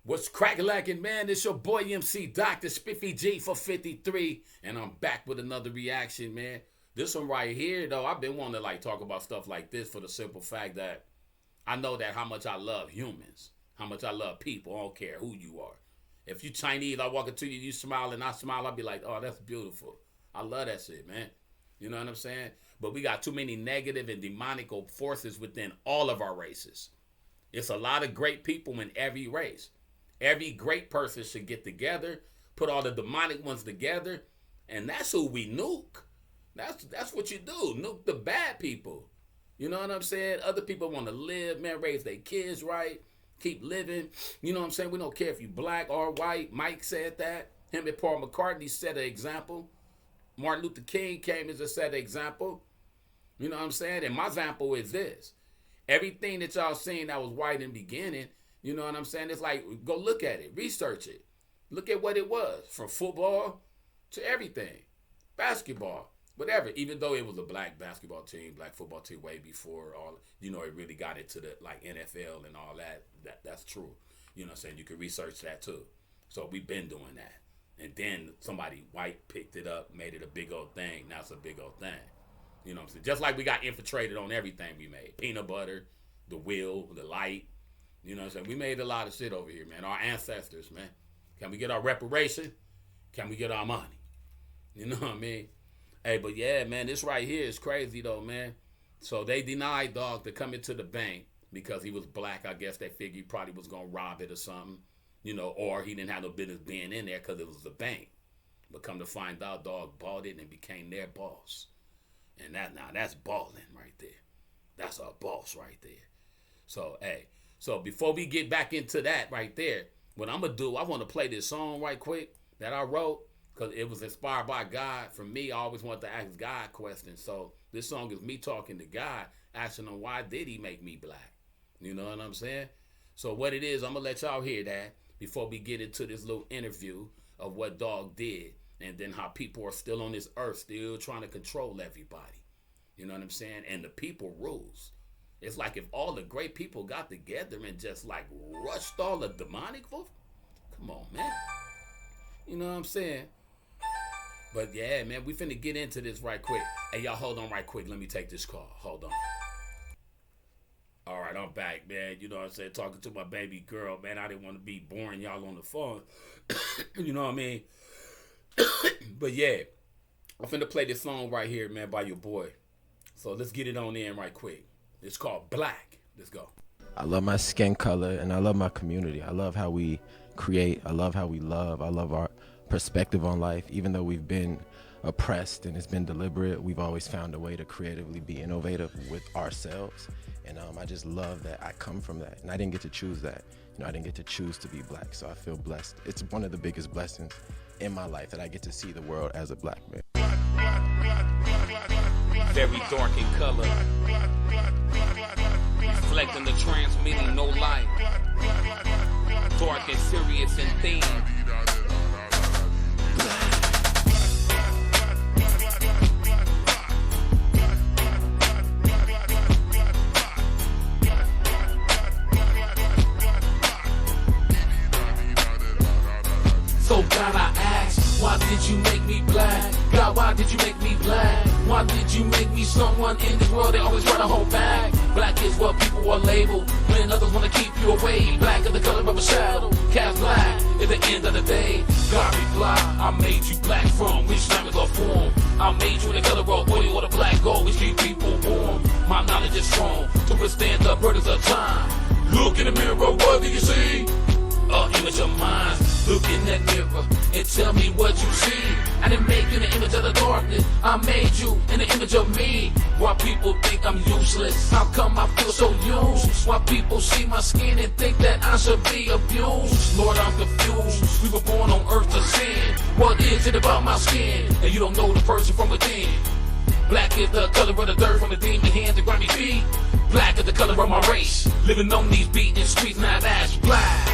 What's crack-a-lackin', man? It's your boy MC Dr. Spiffy G for 53, and I'm back with another reaction, man. This one right here, though, I've been wanting to talk about stuff like this for the simple fact that I know that how much I love humans, how much I love people. I don't care who you are. If you Chinese, I walk up to you, you smile, and I smile, I'll be like, oh, that's beautiful. I love that shit, man. You know what I'm saying? But we got too many negative and demonical forces within all of our races. It's a lot of great people in every race. Every great person should get together, put all the demonic ones together, and that's who we nuke. That's what you do. Nuke the bad people. You know what I'm saying? Other people want to live, man, raise their kids right, keep living. You know what I'm saying? We don't care if you black or white. Mike said that. Him and Paul McCartney set an example. Martin Luther King came as a set of example. You know what I'm saying? And my example is this. Everything that y'all seen that was white in the beginning, you know what I'm saying? It's like, go look at it. Research it. Look at what it was. From football to everything. Basketball. Whatever. Even though it was a black basketball team, black football team way before all, it really got into the NFL and all that. That's true. You know what I'm saying? You can research that too. So we've been doing that. And then somebody white picked it up, made it a big old thing. Now it's a big old thing. You know what I'm saying? Just like we got infiltrated on everything we made. Peanut butter, the wheel, the light. You know what I'm saying? We made a lot of shit over here, man. Our ancestors, man. Can we get our reparation? Can we get our money? You know what I mean? Hey, but yeah, man, this right here is crazy though, man. So they denied Dog to come into the bank because he was black. I guess they figured he probably was going to rob it or something. Or he didn't have no business being in there because it was a bank. But come to find out, Dog bought it and became their boss. And that's balling right there. That's a boss right there. So, hey. So before we get back into that right there, what I'm going to do, I want to play this song right quick that I wrote because it was inspired by God. For me, I always wanted to ask God questions. So this song is me talking to God, asking him, why did he make me black? You know what I'm saying? So what it is, I'm going to let y'all hear that before we get into this little interview of what Dog did and then how people are still on this earth, still trying to control everybody. You know what I'm saying? And the people rules. It's like if all the great people got together and just rushed all the demonic folk. Come on, man. You know what I'm saying? But yeah, man, we finna get into this right quick. Hey, y'all hold on right quick. Let me take this call. Hold on. All right, I'm back, man. You know what I'm saying? Talking to my baby girl, man. I didn't want to be boring y'all on the phone. You know what I mean? But yeah, I'm finna play this song right here, man, by your boy. So let's get it on in right quick. It's called Black. Let's go. I love my skin color and I love my community. I love how we create. I love how we love. I love our perspective on life. Even though we've been oppressed and it's been deliberate, we've always found a way to creatively be innovative with ourselves. And I just love that I come from that. And I didn't get to choose that. I didn't get to choose to be black. So I feel blessed. It's one of the biggest blessings in my life that I get to see the world as a black man. Very dark in color, reflecting the transmitting no light, dark and serious in theme. So God, I ask, why did you make me black? God, why did you make me black? Why did you make me someone in this world they always try to hold back? Black is what people are labeled when others want to keep you away. Black is the color of a shadow, cast black at the end of the day. God reply, I made you black from which language or form? I made you the color of oil or the black gold which keep people warm. My knowledge is strong to withstand the burdens of time. Look in the mirror, what do you see? Image of mine. Look in that mirror and tell me what you see. I didn't make you in the image of the darkness. I made you in the image of me. Why people think I'm useless? How come I feel so used? Why people see my skin and think that I should be abused? Lord, I'm confused. We were born on earth to sin. What is it about my skin? And you don't know the person from within. Black is the color of the dirt from the demon hands and grimy feet. Black is the color of my race. Living on these beaten streets, now that's black.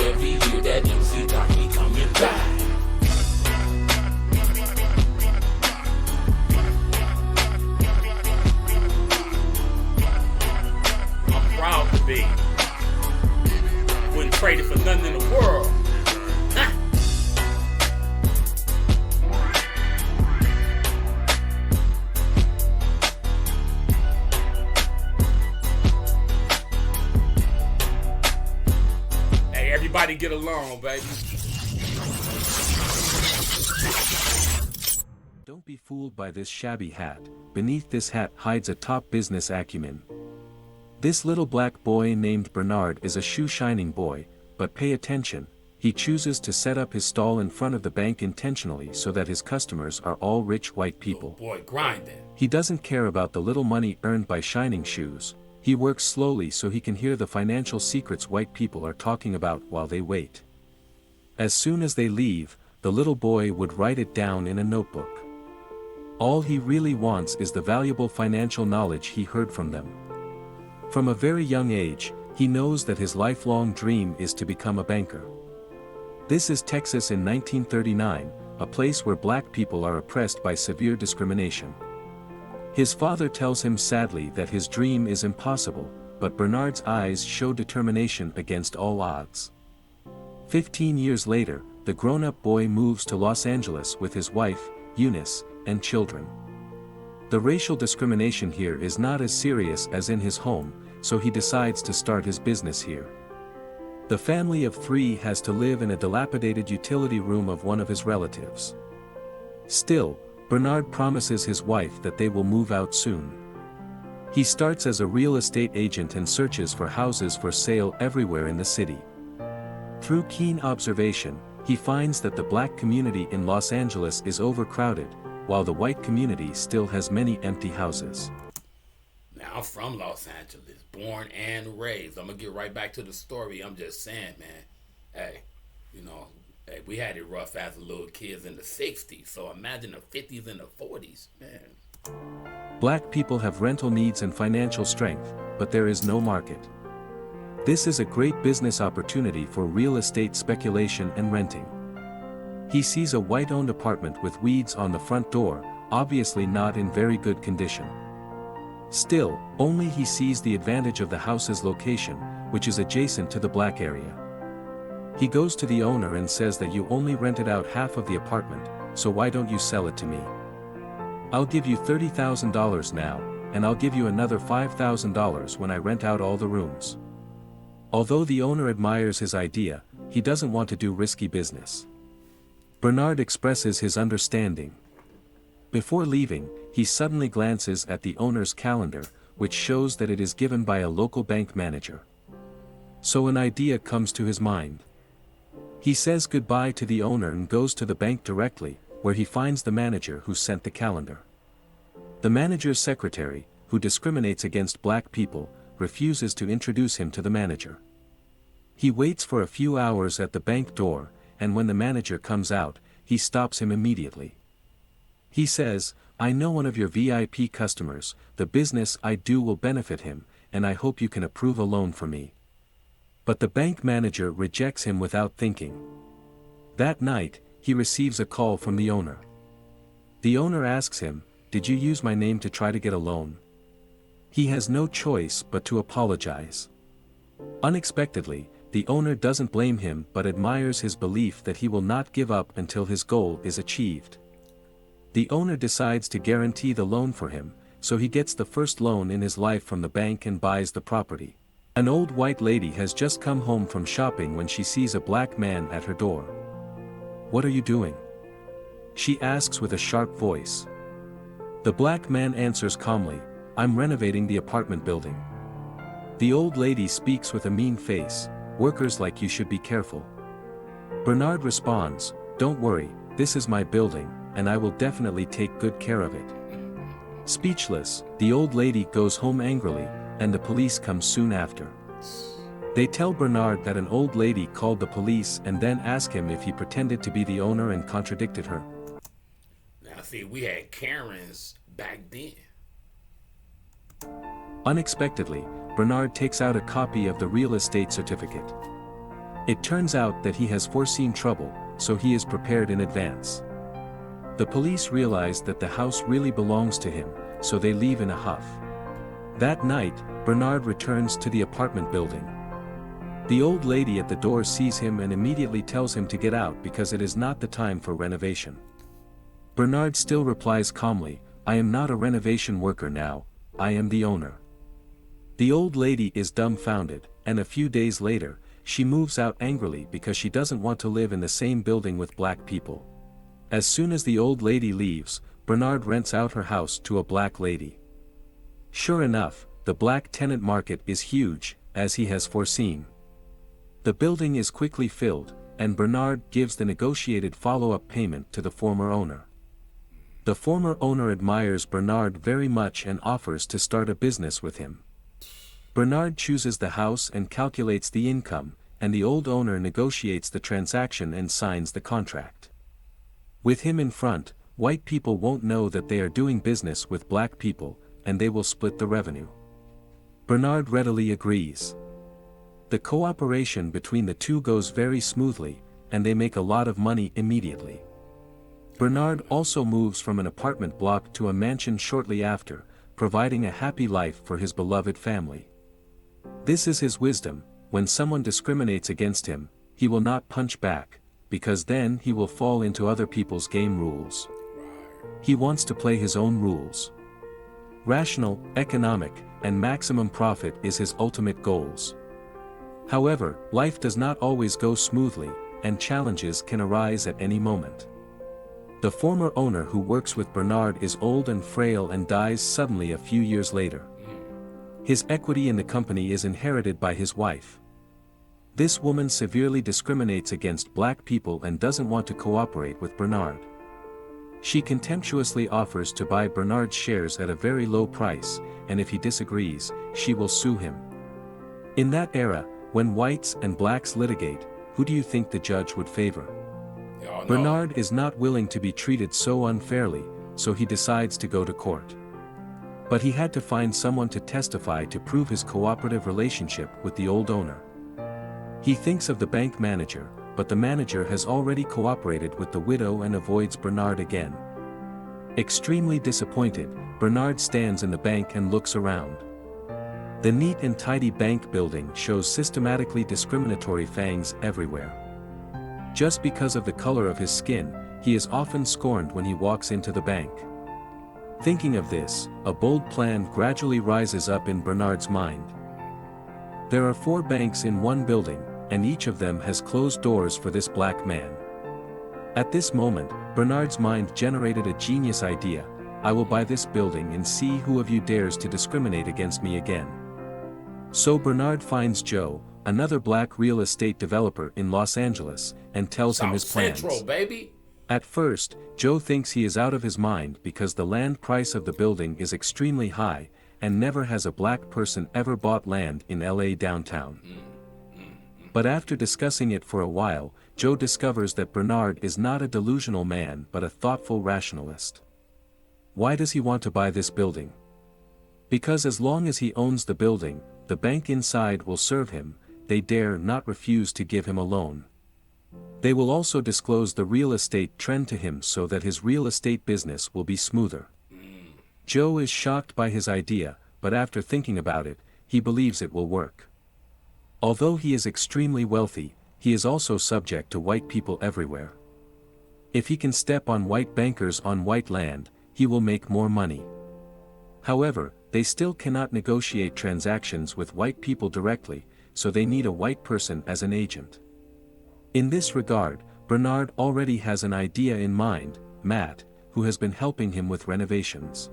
Every year that MC Doc be coming back. Everybody get along, baby. Don't be fooled by this shabby hat. Beneath this hat hides a top business acumen. This little black boy named Bernard is a shoe-shining boy, but pay attention, he chooses to set up his stall in front of the bank intentionally so that his customers are all rich white people. Oh boy, grinding. He doesn't care about the little money earned by shining shoes. He works slowly so he can hear the financial secrets white people are talking about while they wait. As soon as they leave, the little boy would write it down in a notebook. All he really wants is the valuable financial knowledge he heard from them. From a very young age, he knows that his lifelong dream is to become a banker. This is Texas in 1939, a place where black people are oppressed by severe discrimination. His father tells him sadly that his dream is impossible, but Bernard's eyes show determination against all odds. 15 years later, the grown-up boy moves to Los Angeles with his wife, Eunice, and children. The racial discrimination here is not as serious as in his home, so he decides to start his business here. The family of 3 has to live in a dilapidated utility room of one of his relatives. Still, Bernard promises his wife that they will move out soon. He starts as a real estate agent and searches for houses for sale everywhere in the city. Through keen observation, he finds that the black community in Los Angeles is overcrowded, while the white community still has many empty houses. Now, I'm from Los Angeles, born and raised. I'm going to get right back to the story. I'm just saying, man, hey, we had it rough as little kids in the 60s, so imagine the 50s and the 40s, man. Black people have rental needs and financial strength, but there is no market. This is a great business opportunity for real estate speculation and renting. He sees a white-owned apartment with weeds on the front door, obviously not in very good condition. Still, only he sees the advantage of the house's location, which is adjacent to the black area. He goes to the owner and says that you only rented out half of the apartment, so why don't you sell it to me? I'll give you $30,000 now, and I'll give you another $5,000 when I rent out all the rooms. Although the owner admires his idea, he doesn't want to do risky business. Bernard expresses his understanding. Before leaving, he suddenly glances at the owner's calendar, which shows that it is given by a local bank manager. So an idea comes to his mind. He says goodbye to the owner and goes to the bank directly, where he finds the manager who sent the calendar. The manager's secretary, who discriminates against black people, refuses to introduce him to the manager. He waits for a few hours at the bank door, and when the manager comes out, he stops him immediately. He says, "I know one of your VIP customers, the business I do will benefit him, and I hope you can approve a loan for me." But the bank manager rejects him without thinking. That night, he receives a call from the owner. The owner asks him, "Did you use my name to try to get a loan?" He has no choice but to apologize. Unexpectedly, the owner doesn't blame him but admires his belief that he will not give up until his goal is achieved. The owner decides to guarantee the loan for him, so he gets the first loan in his life from the bank and buys the property. An old white lady has just come home from shopping when she sees a black man at her door. "What are you doing?" she asks with a sharp voice. The black man answers calmly, "I'm renovating the apartment building." The old lady speaks with a mean face, "Workers like you should be careful." Bernard responds, "Don't worry, this is my building, and I will definitely take good care of it." Speechless, the old lady goes home angrily, and the police come soon after. They tell Bernard that an old lady called the police and then ask him if he pretended to be the owner and contradicted her. Now see, we had Karens back then. Unexpectedly, Bernard takes out a copy of the real estate certificate. It turns out that he has foreseen trouble, so he is prepared in advance. The police realize that the house really belongs to him, so they leave in a huff. That night, Bernard returns to the apartment building. The old lady at the door sees him and immediately tells him to get out because it is not the time for renovation. Bernard still replies calmly, "I am not a renovation worker now, I am the owner." The old lady is dumbfounded, and a few days later, she moves out angrily because she doesn't want to live in the same building with black people. As soon as the old lady leaves, Bernard rents out her house to a black lady. Sure enough, the black tenant market is huge, as he has foreseen. The building is quickly filled, and Bernard gives the negotiated follow-up payment to the former owner. The former owner admires Bernard very much and offers to start a business with him. Bernard chooses the house and calculates the income, and the old owner negotiates the transaction and signs the contract. With him in front, white people won't know that they are doing business with black people, and they will split the revenue. Bernard readily agrees. The cooperation between the two goes very smoothly, and they make a lot of money immediately. Bernard also moves from an apartment block to a mansion shortly after, providing a happy life for his beloved family. This is his wisdom: when someone discriminates against him, he will not punch back, because then he will fall into other people's game rules. He wants to play his own rules. Rational, economic, and maximum profit is his ultimate goals. However, life does not always go smoothly, and challenges can arise at any moment. The former owner who works with Bernard is old and frail and dies suddenly a few years later. His equity in the company is inherited by his wife. This woman severely discriminates against black people and doesn't want to cooperate with Bernard. She contemptuously offers to buy Bernard's shares at a very low price, and if he disagrees, she will sue him. In that era, when whites and blacks litigate, who do you think the judge would favor? Bernard is not willing to be treated so unfairly, so he decides to go to court. But he had to find someone to testify to prove his cooperative relationship with the old owner. He thinks of the bank manager, but the manager has already cooperated with the widow and avoids Bernard again. Extremely disappointed, Bernard stands in the bank and looks around. The neat and tidy bank building shows systematically discriminatory fangs everywhere. Just because of the color of his skin, he is often scorned when he walks into the bank. Thinking of this, a bold plan gradually rises up in Bernard's mind. There are 4 banks in one building, and each of them has closed doors for this black man. At this moment, Bernard's mind generated a genius idea: I will buy this building and see who of you dares to discriminate against me again. So Bernard finds Joe, another black real estate developer in Los Angeles, and tells him his plans. Central, baby. At first, Joe thinks he is out of his mind because the land price of the building is extremely high, and never has a black person ever bought land in LA downtown. But after discussing it for a while, Joe discovers that Bernard is not a delusional man but a thoughtful rationalist. Why does he want to buy this building? Because as long as he owns the building, the bank inside will serve him. They dare not refuse to give him a loan. They will also disclose the real estate trend to him so that his real estate business will be smoother. Joe is shocked by his idea, but after thinking about it, he believes it will work. Although he is extremely wealthy, he is also subject to white people everywhere. If he can step on white bankers on white land, he will make more money. However, they still cannot negotiate transactions with white people directly, so they need a white person as an agent. In this regard, Bernard already has an idea in mind: Matt, who has been helping him with renovations.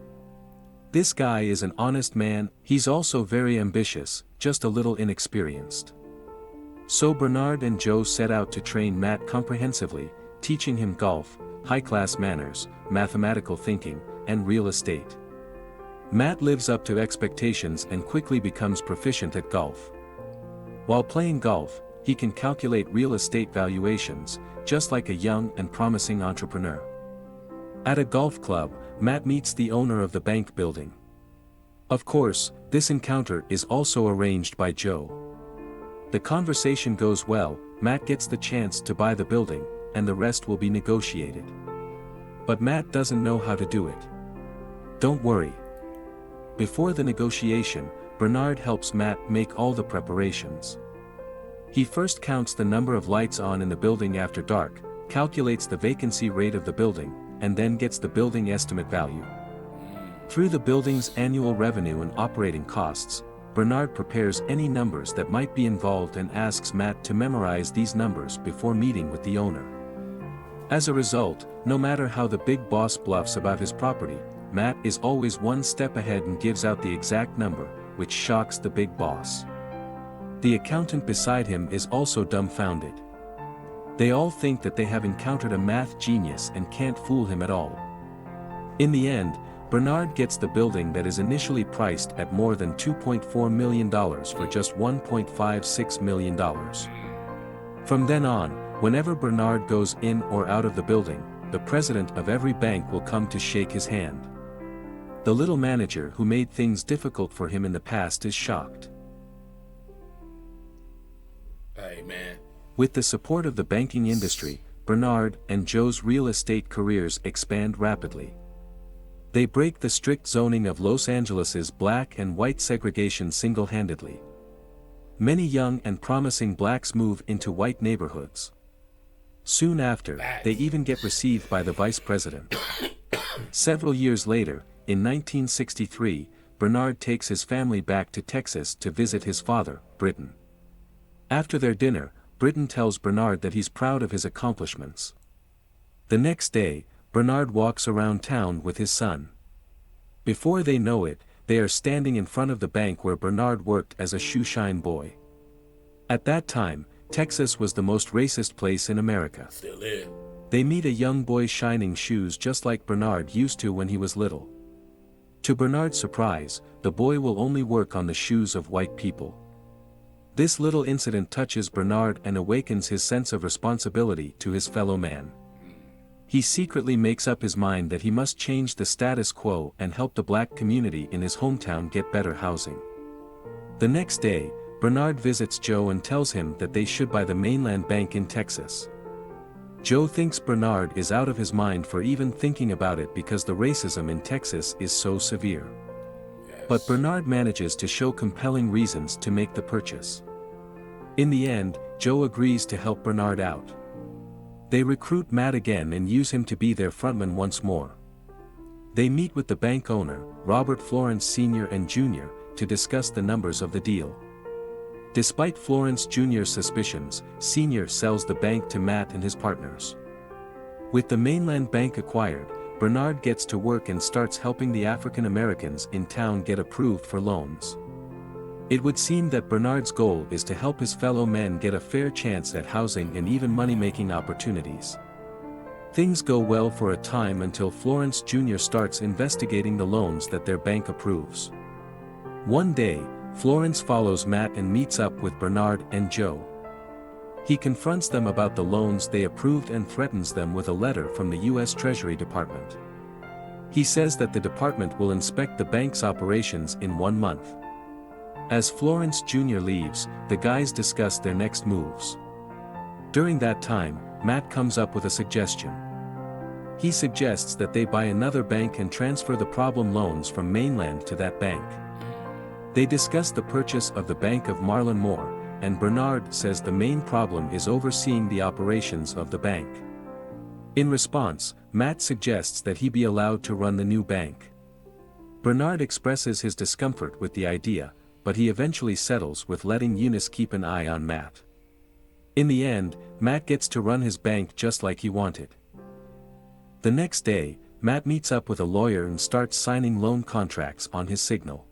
This guy is an honest man. He's also very ambitious, just a little inexperienced. So Bernard and Joe set out to train Matt comprehensively, teaching him golf, high-class manners, mathematical thinking, and real estate. Matt lives up to expectations and quickly becomes proficient at golf. While playing golf, he can calculate real estate valuations, just like a young and promising entrepreneur. At a golf club, Matt meets the owner of the bank building. Of course, this encounter is also arranged by Joe. The conversation goes well, Matt gets the chance to buy the building, and the rest will be negotiated. But Matt doesn't know how to do it. Don't worry. Before the negotiation, Bernard helps Matt make all the preparations. He first counts the number of lights on in the building after dark, calculates the vacancy rate of the building, and then gets the building estimate value. Through the building's annual revenue and operating costs, Bernard prepares any numbers that might be involved and asks Matt to memorize these numbers before meeting with the owner. As a result, no matter how the big boss bluffs about his property, Matt is always one step ahead and gives out the exact number, which shocks the big boss. The accountant beside him is also dumbfounded. They all think that they have encountered a math genius and can't fool him at all. In the end, Bernard gets the building that is initially priced at more than $2.4 million for just $1.56 million. From then on, whenever Bernard goes in or out of the building, the president of every bank will come to shake his hand. The little manager who made things difficult for him in the past is shocked. Hey, man. With the support of the banking industry, Bernard and Joe's real estate careers expand rapidly. They break the strict zoning of Los Angeles's black and white segregation single-handedly. Many young and promising blacks move into white neighborhoods. Soon after, they even get received by the vice president. Several years later, in 1963, Bernard takes his family back to Texas to visit his father, Britton. After their dinner, Britton tells Bernard that he's proud of his accomplishments. The next day, Bernard walks around town with his son. Before they know it, they are standing in front of the bank where Bernard worked as a shoeshine boy. At that time, Texas was the most racist place in America. Still is. They meet a young boy shining shoes just like Bernard used to when he was little. To Bernard's surprise, the boy will only work on the shoes of white people. This little incident touches Bernard and awakens his sense of responsibility to his fellow man. He secretly makes up his mind that he must change the status quo and help the black community in his hometown get better housing. The next day, Bernard visits Joe and tells him that they should buy the Mainland Bank in Texas. Joe thinks Bernard is out of his mind for even thinking about it because the racism in Texas is so severe. Yes. But Bernard manages to show compelling reasons to make the purchase. In the end, Joe agrees to help Bernard out. They recruit Matt again and use him to be their frontman once more. They meet with the bank owner, Robert Florence Sr. and Jr., to discuss the numbers of the deal. Despite Florence Jr.'s suspicions, Sr. sells the bank to Matt and his partners. With the Mainland Bank acquired, Bernard gets to work and starts helping the African Americans in town get approved for loans. It would seem that Bernard's goal is to help his fellow men get a fair chance at housing and even money-making opportunities. Things go well for a time until Florence Jr. starts investigating the loans that their bank approves. One day, Florence follows Matt and meets up with Bernard and Joe. He confronts them about the loans they approved and threatens them with a letter from the U.S. Treasury Department. He says that the department will inspect the bank's operations in 1 month. As Florence Jr. leaves, the guys discuss their next moves. During that time, Matt comes up with a suggestion. He suggests that they buy another bank and transfer the problem loans from Mainland to that bank. They discuss the purchase of the Bank of Marlon Moore, and Bernard says the main problem is overseeing the operations of the bank. In response, Matt suggests that he be allowed to run the new bank. Bernard expresses his discomfort with the idea, but he eventually settles with letting Eunice keep an eye on Matt. In the end, Matt gets to run his bank just like he wanted. The next day, Matt meets up with a lawyer and starts signing loan contracts on his signal.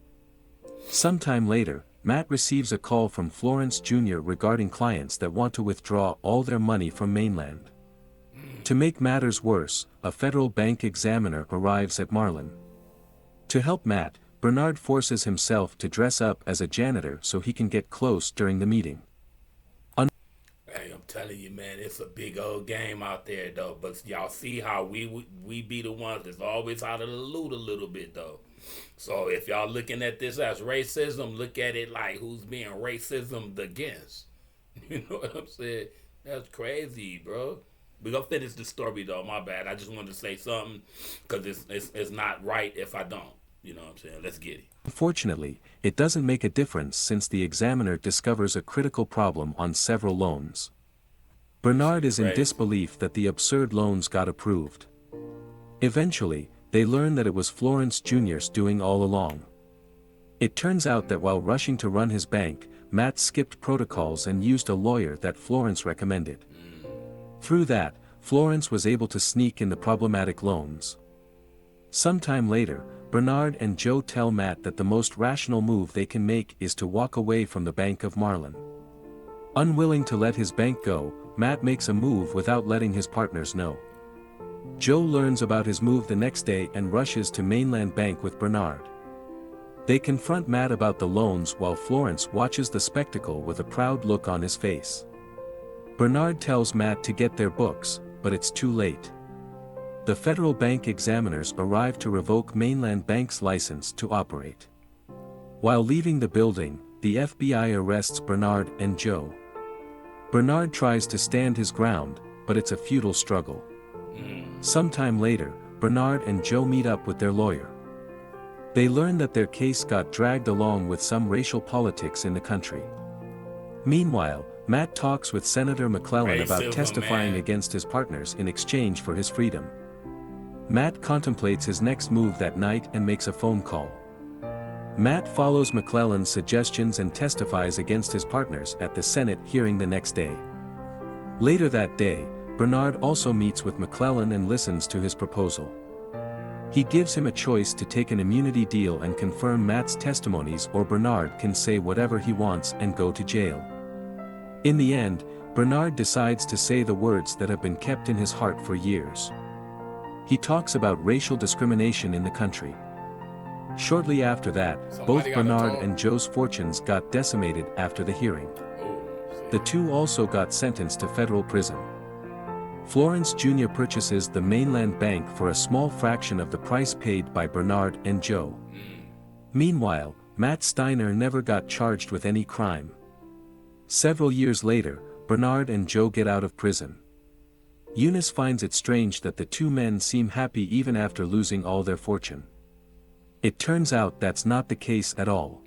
Sometime later, Matt receives a call from Florence Jr. regarding clients that want to withdraw all their money from Mainland. To make matters worse, a federal bank examiner arrives at Marlon. To help Matt, Bernard forces himself to dress up as a janitor so he can get close during the meeting. Hey, I'm telling you, man, it's a big old game out there, though. But y'all see how we be the ones that's always out of the loop a little bit, though. So if y'all looking at this as racism, look at it like who's being racism against. You know what I'm saying? That's crazy, bro. We're going to finish the story, though. My bad. I just wanted to say something because it's not right if I don't. You know what I'm saying? Let's get it. Unfortunately, it doesn't make a difference since the examiner discovers a critical problem on several loans. Bernard is in disbelief that the absurd loans got approved. Eventually, they learn that it was Florence Jr.'s doing all along. It turns out that while rushing to run his bank, Matt skipped protocols and used a lawyer that Florence recommended. Through that, Florence was able to sneak in the problematic loans. Sometime later, Bernard and Joe tell Matt that the most rational move they can make is to walk away from the Bank of Marlin. Unwilling to let his bank go, Matt makes a move without letting his partners know. Joe learns about his move the next day and rushes to Mainland Bank with Bernard. They confront Matt about the loans while Florence watches the spectacle with a proud look on his face. Bernard tells Matt to get their books, but it's too late. The federal bank examiners arrive to revoke Mainland Bank's license to operate. While leaving the building, the FBI arrests Bernard and Joe. Bernard tries to stand his ground, but it's a futile struggle. Sometime later, Bernard and Joe meet up with their lawyer. They learn that their case got dragged along with some racial politics in the country. Meanwhile, Matt talks with Senator McClellan about testifying against his partners in exchange for his freedom. Matt contemplates his next move that night and makes a phone call. Matt follows McClellan's suggestions and testifies against his partners at the Senate hearing the next day. Later that day, Bernard also meets with McClellan and listens to his proposal. He gives him a choice to take an immunity deal and confirm Matt's testimonies, or Bernard can say whatever he wants and go to jail. In the end, Bernard decides to say the words that have been kept in his heart for years. He talks about racial discrimination in the country. Shortly after that, both Bernard and Joe's fortunes got decimated after the hearing. The two also got sentenced to federal prison. Florence Jr. purchases the Mainland Bank for a small fraction of the price paid by Bernard and Joe. Meanwhile, Matt Steiner never got charged with any crime. Several years later, Bernard and Joe get out of prison. Eunice finds it strange that the two men seem happy even after losing all their fortune. It turns out that's not the case at all.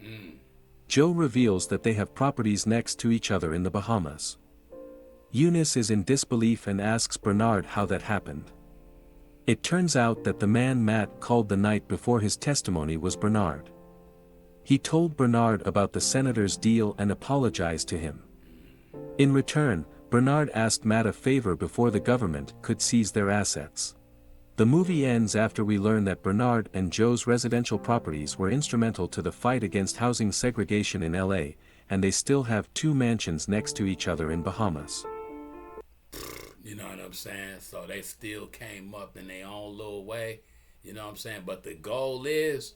Joe reveals that they have properties next to each other in the Bahamas. Eunice is in disbelief and asks Bernard how that happened. It turns out that the man Matt called the night before his testimony was Bernard. He told Bernard about the senator's deal and apologized to him. In return, Bernard asked Matt a favor before the government could seize their assets. The movie ends after we learn that Bernard and Joe's residential properties were instrumental to the fight against housing segregation in LA, and they still have two mansions next to each other in Bahamas. You know what I'm saying? So they still came up in their own little way. You know what I'm saying? But the goal is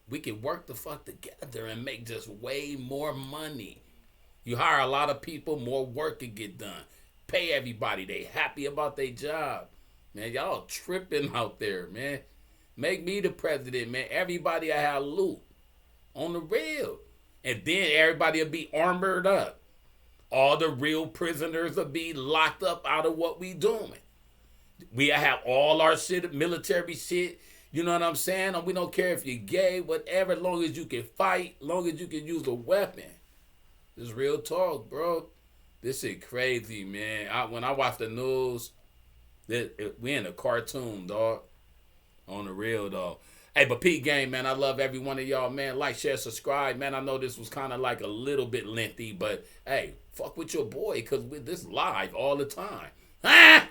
we can work the fuck together and make just way more money. You hire a lot of people, more work can get done. Pay everybody. They happy about their job. Man, y'all tripping out there, man. Make me the president, man. Everybody I have loot on the real. And then everybody will be armored up. All the real prisoners will be locked up out of what we doing. We have all our shit, military shit. You know what I'm saying? We don't care if you're gay, whatever, as long as you can fight, as long as you can use a weapon. This is real talk, bro. This shit crazy, man. When I watch the news, we in a cartoon, dog. On the real, dog. Hey, but Pete Gang, man, I love every one of y'all, man. Like, share, subscribe, man. I know this was kind of like a little bit lengthy, but hey, fuck with your boy, because this live all the time. Ah!